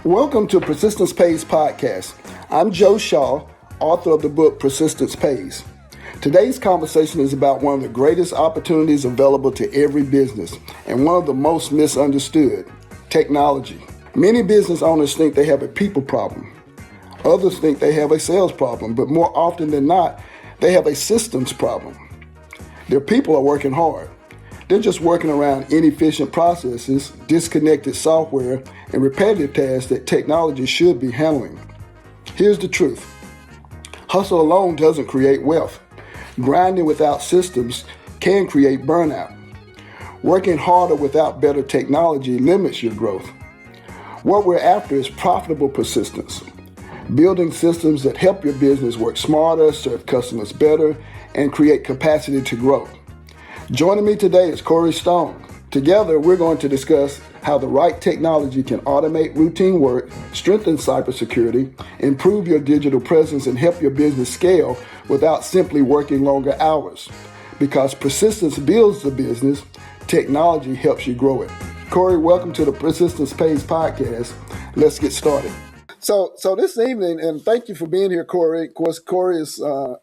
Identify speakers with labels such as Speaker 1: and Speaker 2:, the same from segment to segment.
Speaker 1: Welcome to Persistence Pays podcast. I'm Joe Shaw, author of the book Persistence Pays. Today's conversation is about one of the greatest opportunities available to every business and one of the most misunderstood, technology. Many business owners think they have a people problem. Others think they have a sales problem, but more often than not, they have a systems problem. Their people are working hard. They're just working around inefficient processes, disconnected software, and repetitive tasks that technology should be handling. Here's the truth. Hustle alone doesn't create wealth. Grinding without systems can create burnout. Working harder without better technology limits your growth. What we're after is profitable persistence. Building systems that help your business work smarter, serve customers better, and create capacity to grow. Joining me today is Corey Stone. Together, we're going to discuss how the right technology can automate routine work, strengthen cybersecurity, improve your digital presence, and help your business scale without simply working longer hours. Because persistence builds the business, technology helps you grow it. Corey, welcome to the Persistence Pays podcast. Let's get started. So this evening, and thank you for being here, Corey. Of course, Corey is an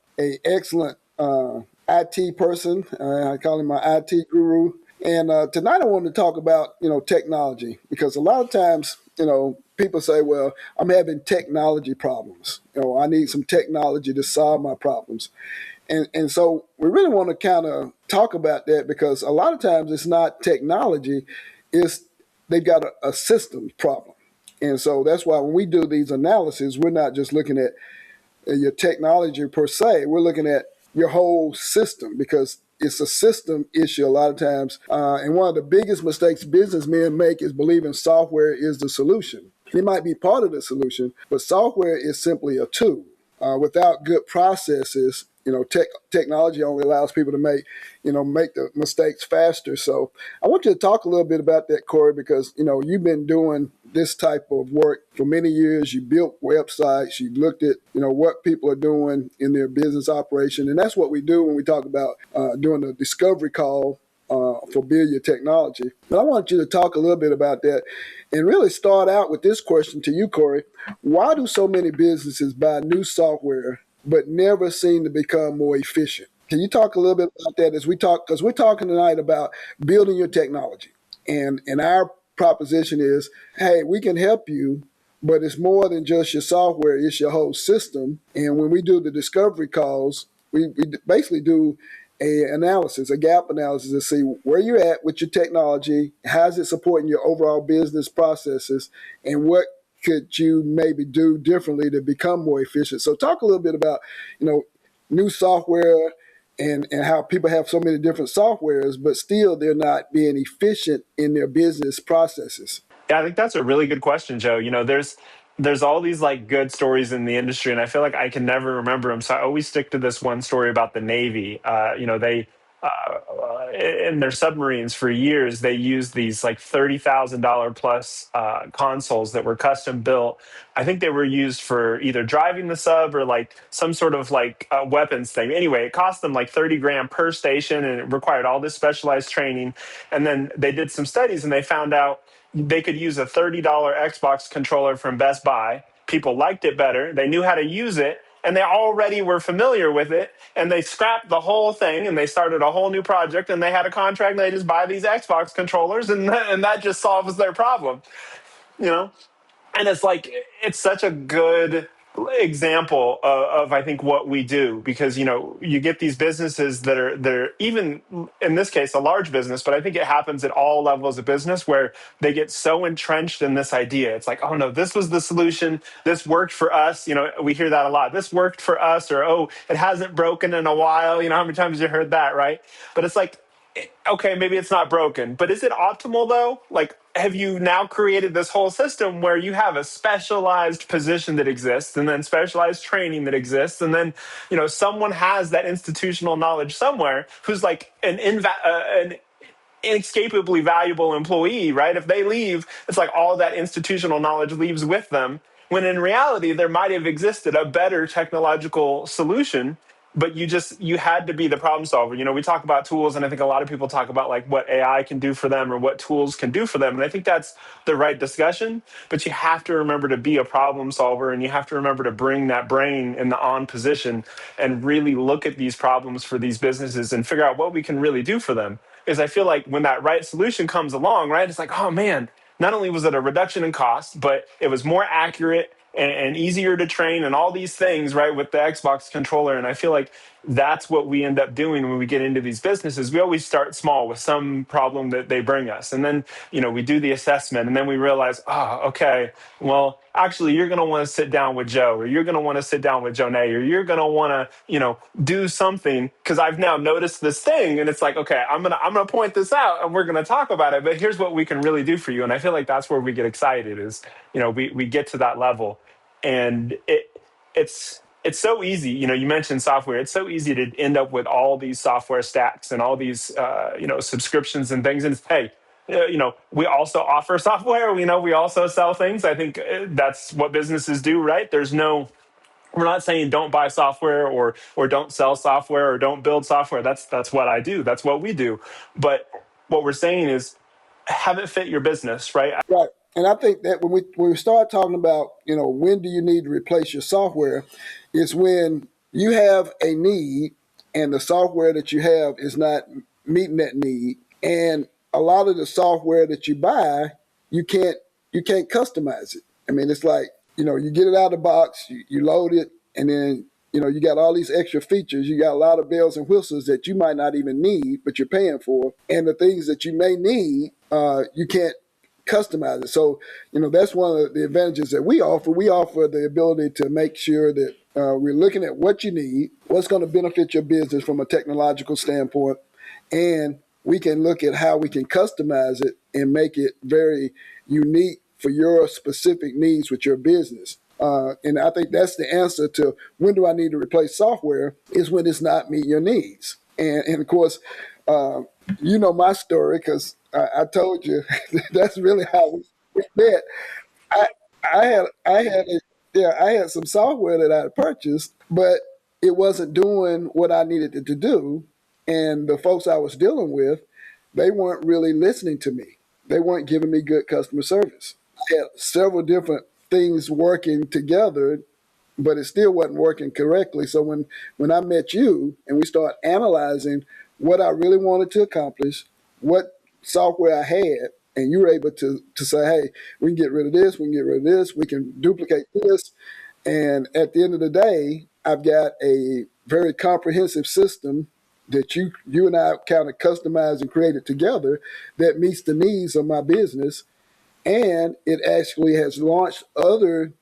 Speaker 1: excellent IT person. I call him my IT guru. And tonight I wanted to talk about, technology, because a lot of times, people say, well, I'm having technology problems. I need some technology to solve my problems. And so we really want to kind of talk about that, because a lot of times it's not technology, it's they've got a systems problem. And so that's why when we do these analyses, we're not just looking at your technology per se, we're looking at your whole system, because it's a system issue a lot of times. And one of the biggest mistakes businessmen make is believing software is the solution. It might be part of the solution, but software is simply a tool. Without good processes, technology only allows people to make the mistakes faster. So I want you to talk a little bit about that, Corey, because, you've been doing this type of work for many years. You built websites, you looked at, what people are doing in their business operation. And that's what we do when we talk about doing a discovery call for Build Your Technology. But I want you to talk a little bit about that and really start out with this question to you, Corey. Why do so many businesses buy new software but never seem to become more efficient? Can you talk a little bit about that as we talk? Because we're talking tonight about building your technology. And our proposition is, hey, we can help you, but it's more than just your software, it's your whole system. And when we do the discovery calls, we basically do a gap analysis to see where you're at with your technology, how's it supporting your overall business processes, and what could you maybe do differently to become more efficient. So talk a little bit about, new software and how people have so many different softwares, but still they're not being efficient in their business processes.
Speaker 2: Yeah, I think that's a really good question, Joe. There's all these like good stories in the industry, and I feel like I can never remember them. So I always stick to this one story about the Navy. They in their submarines for years they used these like $30,000 plus consoles that were custom built. I think they were used for either driving the sub or like some sort of like weapons thing. Anyway, it cost them like 30 grand per station, and it required all this specialized training. And then they did some studies, and they found out they could use a $30 Xbox controller from Best Buy. People liked it better. They knew how to use it, and they already were familiar with it. And they scrapped the whole thing, and they started a whole new project, and they had a contract, and they just buy these Xbox controllers, and that just solves their problem, you know? And it's such a good example of I think what we do, because you get these businesses that are they're even in this case a large business, but I think it happens at all levels of business, where they get so entrenched in this idea. It's like, oh no, this was the solution, this worked for us. We hear that a lot. This worked for us, or oh, it hasn't broken in a while. How many times you heard that, right? But it's like, okay, maybe it's not broken, but is it optimal though? Like, have you now created this whole system where you have a specialized position that exists, and then specialized training that exists, and then someone has that institutional knowledge somewhere, who's like an inescapably valuable employee, right? If they leave, it's like all that institutional knowledge leaves with them, when in reality there might have existed a better technological solution but you had to be the problem solver. We talk about tools, and I think a lot of people talk about like what AI can do for them or what tools can do for them, and I think that's the right discussion. But you have to remember to be a problem solver, and you have to remember to bring that brain in the on position and really look at these problems for these businesses and figure out what we can really do for them. Because I feel like when that right solution comes along, right, it's like, oh man, not only was it a reduction in cost, but it was more accurate and easier to train and all these things, right, with the Xbox controller. And I feel like that's what we end up doing when we get into these businesses. We always start small with some problem that they bring us. And then, we do the assessment and then we realize, oh, okay, well, actually, you're going to want to sit down with Joe, or you're going to want to sit down with Jonay, or you're going to want to, do something because I've now noticed this thing. And it's like, okay, I'm going to point this out and we're going to talk about it. But here's what we can really do for you. And I feel like that's where we get excited is, we get to that level. And it's so easy. You mentioned software. It's so easy to end up with all these software stacks and all these subscriptions and things. And it's, hey, we also offer software. We also sell things. I think that's what businesses do, right? We're not saying don't buy software or don't sell software or don't build software. That's what I do. That's what we do. But what we're saying is have it fit your business, right?
Speaker 1: Right. And I think that when we start talking about, when do you need to replace your software, it's when you have a need and the software that you have is not meeting that need. And a lot of the software that you buy, you can't customize it. I mean, it's like, you get it out of the box, you load it, and then you got all these extra features. You got a lot of bells and whistles that you might not even need, but you're paying for. And the things that you may need, you can't customize it. So, that's one of the advantages that we offer. We offer the ability to make sure that we're looking at what you need, what's going to benefit your business from a technological standpoint, and we can look at how we can customize it and make it very unique for your specific needs with your business. And I think that's the answer to when do I need to replace software is when it's not meeting your needs. And of course, my story because I told you that's really how we met. I, I had some software that I had purchased, but it wasn't doing what I needed it to do. And the folks I was dealing with, they weren't really listening to me. They weren't giving me good customer service. I had several different things working together, but it still wasn't working correctly. So when I met you and we start analyzing what I really wanted to accomplish, what software I had, and you were able to say, hey, we can get rid of this, we can get rid of this, we can duplicate this. And at the end of the day, I've got a very comprehensive system that you and I kind of customized and created together that meets the needs of my business. And it actually has launched other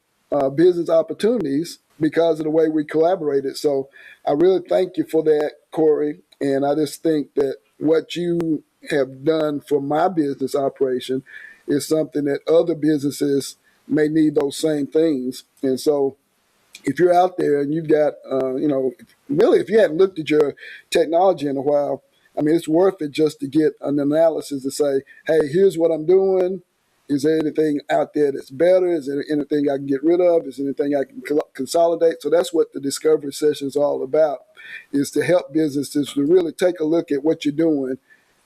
Speaker 1: business opportunities because of the way we collaborated. So I really thank you for that, Corey. And I just think that what you have done for my business operation is something that other businesses may need those same things. And so if you're out there and you've got, really, if you hadn't looked at your technology in a while, I mean, it's worth it just to get an analysis to say, hey, here's what I'm doing. Is there anything out there that's better? Is there anything I can get rid of? Is there anything I can consolidate? So that's what the discovery session is all about, is to help businesses to really take a look at what you're doing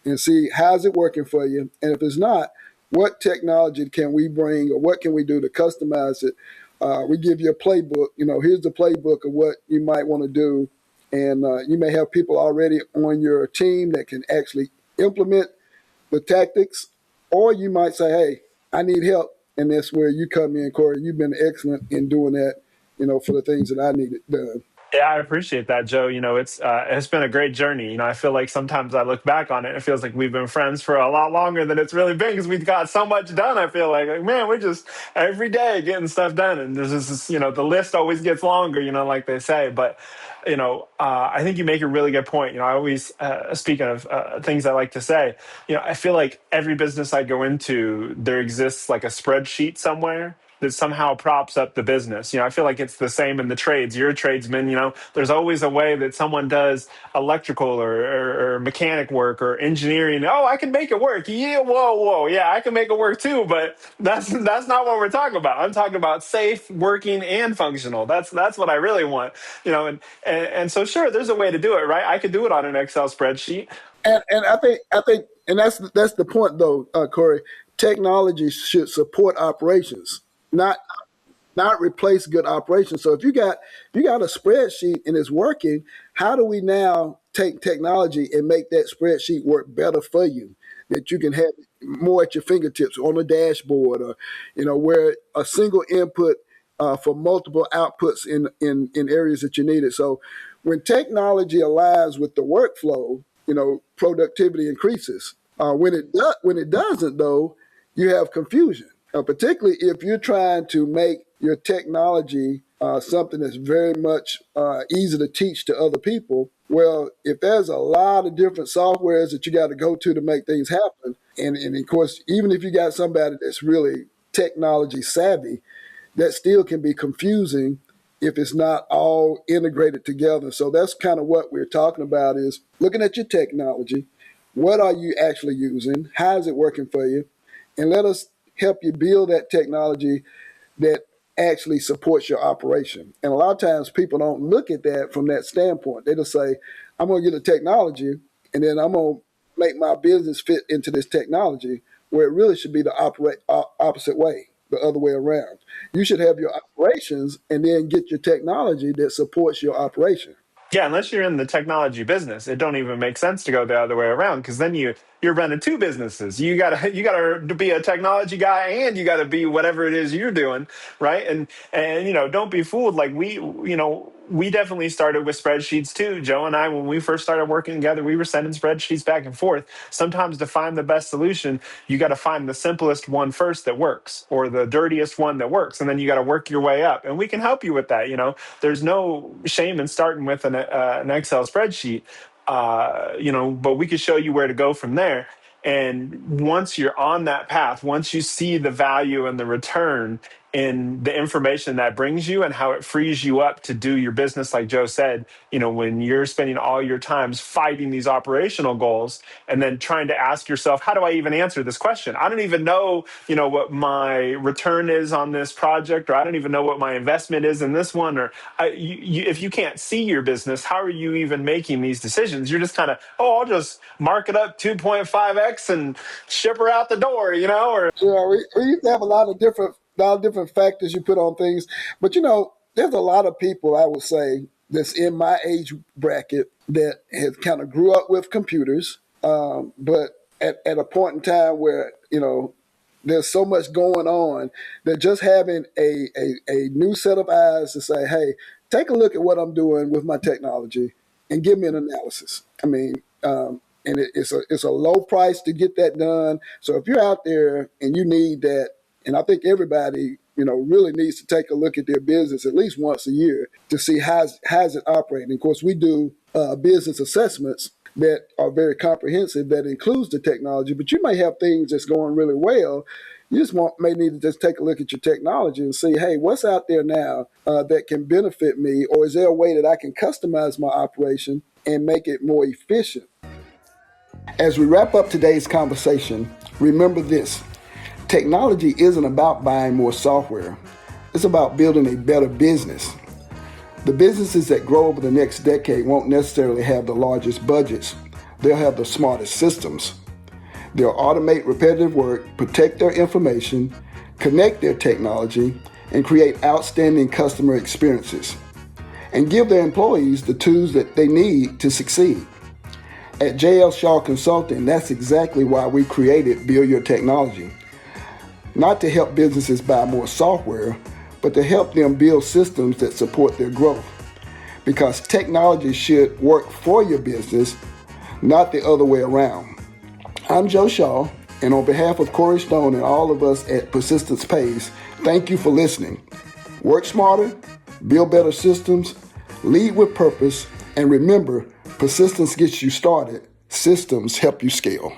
Speaker 1: and see how's it working for you. And if it's not, what technology can we bring or what can we do to customize it? We give you a playbook. Here's the playbook of what you might want to do. And you may have people already on your team that can actually implement the tactics, or you might say, hey, I need help. And that's where you come in, Corey. You've been excellent in doing that, for the things that I needed done.
Speaker 2: Yeah, I appreciate that, Joe. It's been a great journey. I feel like sometimes I look back on it and it feels like we've been friends for a lot longer than it's really been because we've got so much done. I feel like, man, we're just every day getting stuff done. And there's this, the list always gets longer, like they say. But, I think you make a really good point. I always, speaking of things I like to say, I feel like every business I go into, there exists like a spreadsheet somewhere that somehow props up the business. I feel like it's the same in the trades. You're a tradesman, there's always a way that someone does electrical or mechanic work or engineering. Oh, I can make it work. Yeah, whoa. Yeah, I can make it work too, but that's not what we're talking about. I'm talking about safe, working, and functional. That's what I really want. And so sure, there's a way to do it, right? I could do it on an Excel spreadsheet.
Speaker 1: And I think, and that's the point though, Corey. Technology should support operations, not replace good operations. So if you got a spreadsheet and it's working, how do we now take technology and make that spreadsheet work better for you? That you can have more at your fingertips on a dashboard, or where a single input for multiple outputs in areas that you need it. So when technology aligns with the workflow, productivity increases. When it doesn't, though, you have confusion, particularly if you're trying to make your technology something that's very much easy to teach to other people. Well, if there's a lot of different softwares that you got to go to make things happen, and of course, even if you got somebody that's really technology savvy, that still can be confusing if it's not all integrated together. So that's kind of what we're talking about, is looking at your technology. What are you actually using? How is it working for you? And let us help you build that technology that actually supports your operation. And a lot of times people don't look at that from that standpoint. They just say, I'm going to get a technology and then I'm going to make my business fit into this technology, where it really should be the opposite way, the other way around. You should have your operations and then get your technology that supports your operation.
Speaker 2: Yeah, unless you're in the technology business, it don't even make sense to go the other way around, because then you're running two businesses. You gotta be a technology guy and you gotta be whatever it is you're doing, right? And don't be fooled. Like we definitely started with spreadsheets too. Joe and I, when we first started working together, we were sending spreadsheets back and forth. Sometimes to find the best solution, you got to find the simplest one first that works, or the dirtiest one that works, and then you got to work your way up. And we can help you with that. There's no shame in starting with an Excel spreadsheet. But we could show you where to go from there. And once you're on that path, once you see the value and the return in the information that brings you and how it frees you up to do your business, like Joe said, when you're spending all your times fighting these operational goals and then trying to ask yourself, how do I even answer this question? I don't even know, what my return is on this project, or I don't even know what my investment is in this one. Or if you can't see your business, how are you even making these decisions? You're just kind of, I'll just mark it up 2.5x and ship her out the door, or
Speaker 1: We used to have a lot of different factors you put on things, but there's a lot of people, I would say, that's in my age bracket that have kind of grew up with computers, but at a point in time where there's so much going on that just having a new set of eyes to say, hey, take a look at what I'm doing with my technology and give me an analysis. I mean, and it's a low price to get that done. So if you're out there and you need that, and I think everybody really needs to take a look at their business at least once a year to see how's it operating. Of course, we do business assessments that are very comprehensive, that includes the technology, but you may have things that's going really well. You just may need to just take a look at your technology and see, hey, what's out there now that can benefit me, or is there a way that I can customize my operation and make it more efficient? As we wrap up today's conversation, remember this: technology isn't about buying more software. It's about building a better business. The businesses that grow over the next decade won't necessarily have the largest budgets. They'll have the smartest systems. They'll automate repetitive work, protect their information, connect their technology, and create outstanding customer experiences, and give their employees the tools that they need to succeed. At J.L. Shaw Consulting, that's exactly why we created Build Your Technology. Not to help businesses buy more software, but to help them build systems that support their growth. Because technology should work for your business, not the other way around. I'm Joe Shaw, and on behalf of Corey Stone and all of us at Persistence Pays, thank you for listening. Work smarter, build better systems, lead with purpose, and remember, persistence gets you started, systems help you scale.